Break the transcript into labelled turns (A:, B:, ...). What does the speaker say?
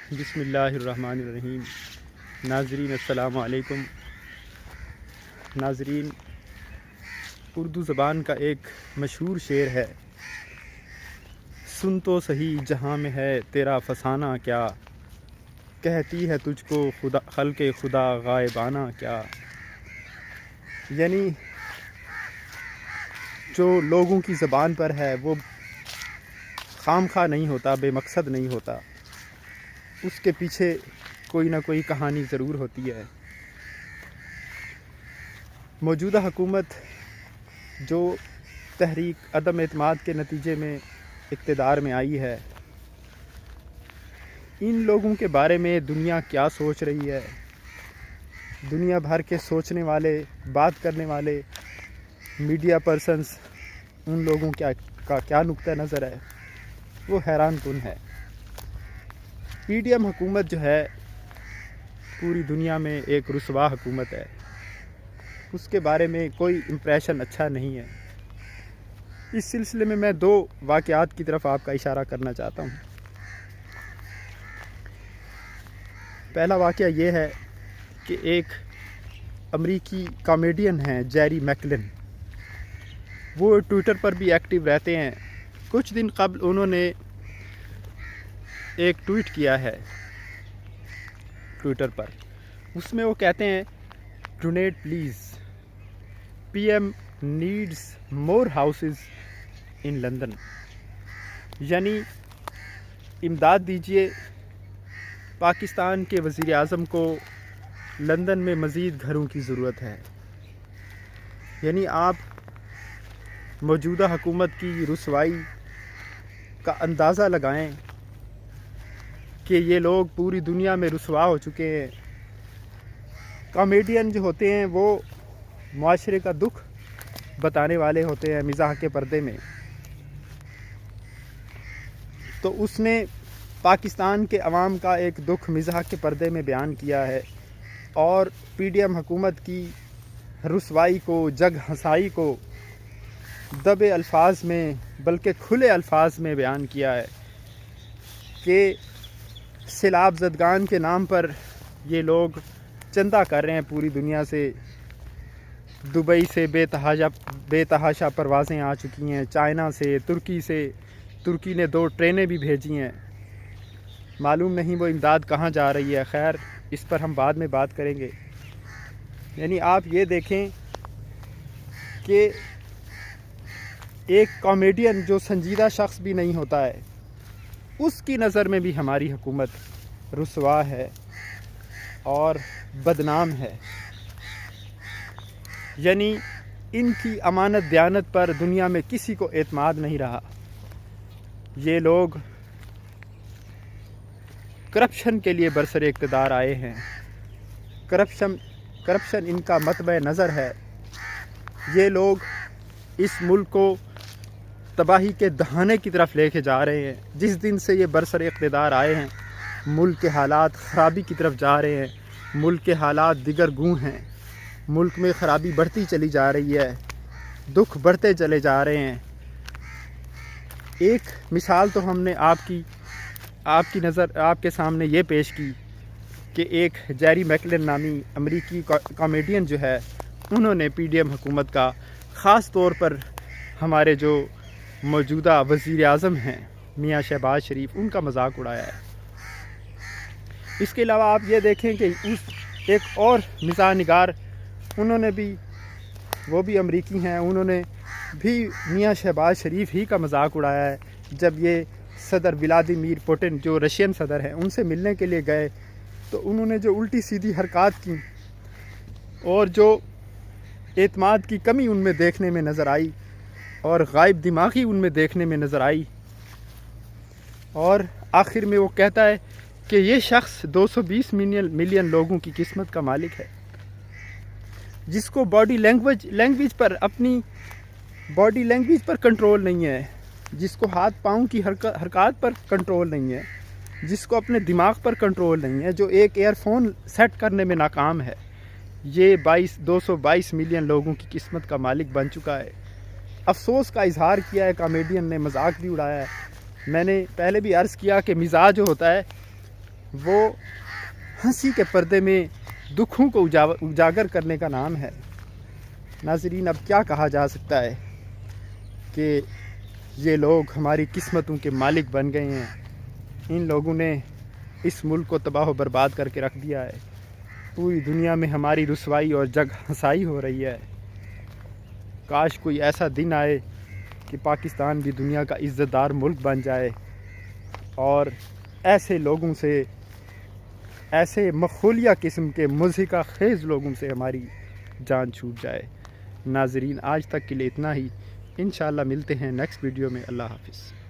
A: بسم اللہ الرحمن الرحیم۔ ناظرین السلام علیکم۔ ناظرین، اردو زبان کا ایک مشہور شعر ہے، سن تو صحیح جہاں میں ہے تیرا فسانہ کیا، کہتی ہے تجھ کو خلق خدا غائبانہ کیا۔ یعنی جو لوگوں کی زبان پر ہے وہ خام خواہ نہیں ہوتا، بے مقصد نہیں ہوتا، اس کے پیچھے کوئی نہ کوئی کہانی ضرور ہوتی ہے۔ موجودہ حکومت جو تحریک عدم اعتماد کے نتیجے میں اقتدار میں آئی ہے، ان لوگوں کے بارے میں دنیا کیا سوچ رہی ہے، دنیا بھر کے سوچنے والے، بات کرنے والے میڈیا پرسنز، ان لوگوں کا کیا نقطہ نظر ہے، وہ حیران کن ہے۔ پی ڈی ایم حکومت جو ہے پوری دنیا میں ایک رسوا حکومت ہے، اس کے بارے میں کوئی امپریشن اچھا نہیں ہے۔ اس سلسلے میں دو واقعات کی طرف آپ کا اشارہ کرنا چاہتا ہوں۔ پہلا واقعہ یہ ہے کہ ایک امریکی کامیڈین ہیں جیری میکلن، وہ ٹویٹر پر بھی ایکٹیو رہتے ہیں۔ کچھ دن قبل انہوں نے ایک ٹویٹ کیا ہے ٹویٹر پر، اس میں وہ کہتے ہیں donate please, P M needs more houses in London, یعنی امداد دیجیے، پاکستان کے وزیر اعظم کو لندن میں مزید گھروں کی ضرورت ہے۔ یعنی آپ موجودہ حکومت کی رسوائی کا اندازہ لگائیں کہ یہ لوگ پوری دنیا میں رسوا ہو چکے ہیں۔ کامیڈین جو ہوتے ہیں وہ معاشرے کا دکھ بتانے والے ہوتے ہیں مزاح کے پردے میں، تو اس نے پاکستان کے عوام کا ایک دکھ مزاح کے پردے میں بیان کیا ہے، اور پی ڈی ایم حکومت کی رسوائی کو، جگ ہنسائی کو دبے الفاظ میں بلکہ کھلے الفاظ میں بیان کیا ہے کہ سیلاب زدگان کے نام پر یہ لوگ چندہ کر رہے ہیں پوری دنیا سے۔ دبئی سے بے تحاشا پروازیں آ چکی ہیں، چائنا سے، ترکی نے 2 ٹرینیں بھی بھیجی ہیں، معلوم نہیں وہ امداد کہاں جا رہی ہے۔ خیر، اس پر ہم بعد میں بات کریں گے۔ یعنی آپ یہ دیکھیں کہ ایک کامیڈین جو سنجیدہ شخص بھی نہیں ہوتا ہے، اس کی نظر میں بھی ہماری حکومت رسوا ہے اور بدنام ہے۔ یعنی ان کی امانت دیانت پر دنیا میں کسی کو اعتماد نہیں رہا۔ یہ لوگ کرپشن کے لیے برسر اقتدار آئے ہیں، کرپشن ان کا مطبع نظر ہے۔ یہ لوگ اس ملک کو تباہی کے دہانے کی طرف لے کے جا رہے ہیں۔ جس دن سے یہ برسر اقتدار آئے ہیں، ملک کے حالات خرابی کی طرف جا رہے ہیں، ملک کے حالات دیگر گوں ہیں، ملک میں خرابی بڑھتی چلی جا رہی ہے، دکھ بڑھتے چلے جا رہے ہیں۔ ایک مثال تو ہم نے آپ کے سامنے یہ پیش کی کہ ایک جیری میکلن نامی امریکی کامیڈین جو ہے، انہوں نے پی ڈی ایم حکومت کا، خاص طور پر ہمارے جو موجودہ وزیر اعظم ہیں میاں شہباز شریف، ان کا مذاق اڑایا ہے۔ اس کے علاوہ آپ یہ دیکھیں کہ ایک اور مزاح نگار، انہوں نے بھی، وہ بھی امریکی ہیں، انہوں نے بھی میاں شہباز شریف ہی کا مذاق اڑایا ہے۔ جب یہ صدر ولادیمیر پوٹن جو رشین صدر ہیں، ان سے ملنے کے لیے گئے تو انہوں نے جو الٹی سیدھی حرکات کی اور جو اعتماد کی کمی ان میں دیکھنے میں نظر آئی اور غائب دماغی ان میں دیکھنے میں نظر آئی، اور آخر میں وہ کہتا ہے کہ یہ شخص 220 ملین لوگوں کی قسمت کا مالک ہے، جس کو باڈی لینگویج پر، اپنی باڈی لینگویج پر کنٹرول نہیں ہے، جس کو ہاتھ پاؤں کی حرکات پر کنٹرول نہیں ہے، جس کو اپنے دماغ پر کنٹرول نہیں ہے، جو ایک ایئر فون سیٹ کرنے میں ناکام ہے، یہ 222 ملین لوگوں کی قسمت کا مالک بن چکا ہے۔ افسوس کا اظہار کیا ہے کامیڈین نے، مذاق بھی اڑایا ہے۔ میں نے پہلے بھی عرض کیا کہ مزاح جو ہوتا ہے وہ ہنسی کے پردے میں دکھوں کو اجاگر کرنے کا نام ہے۔ ناظرین، اب کیا کہا جا سکتا ہے کہ یہ لوگ ہماری قسمتوں کے مالک بن گئے ہیں۔ ان لوگوں نے اس ملک کو تباہ و برباد کر کے رکھ دیا ہے۔ پوری دنیا میں ہماری رسوائی اور جگ ہنسائی ہو رہی ہے۔ کاش کوئی ایسا دن آئے کہ پاکستان بھی دنیا کا عزت دار ملک بن جائے اور ایسے لوگوں سے، ایسے مخولیہ قسم کے مضحکہ خیز لوگوں سے ہماری جان چھوٹ جائے۔ ناظرین، آج تک کے لیے اتنا ہی۔ انشاءاللہ ملتے ہیں نیکسٹ ویڈیو میں۔ اللہ حافظ۔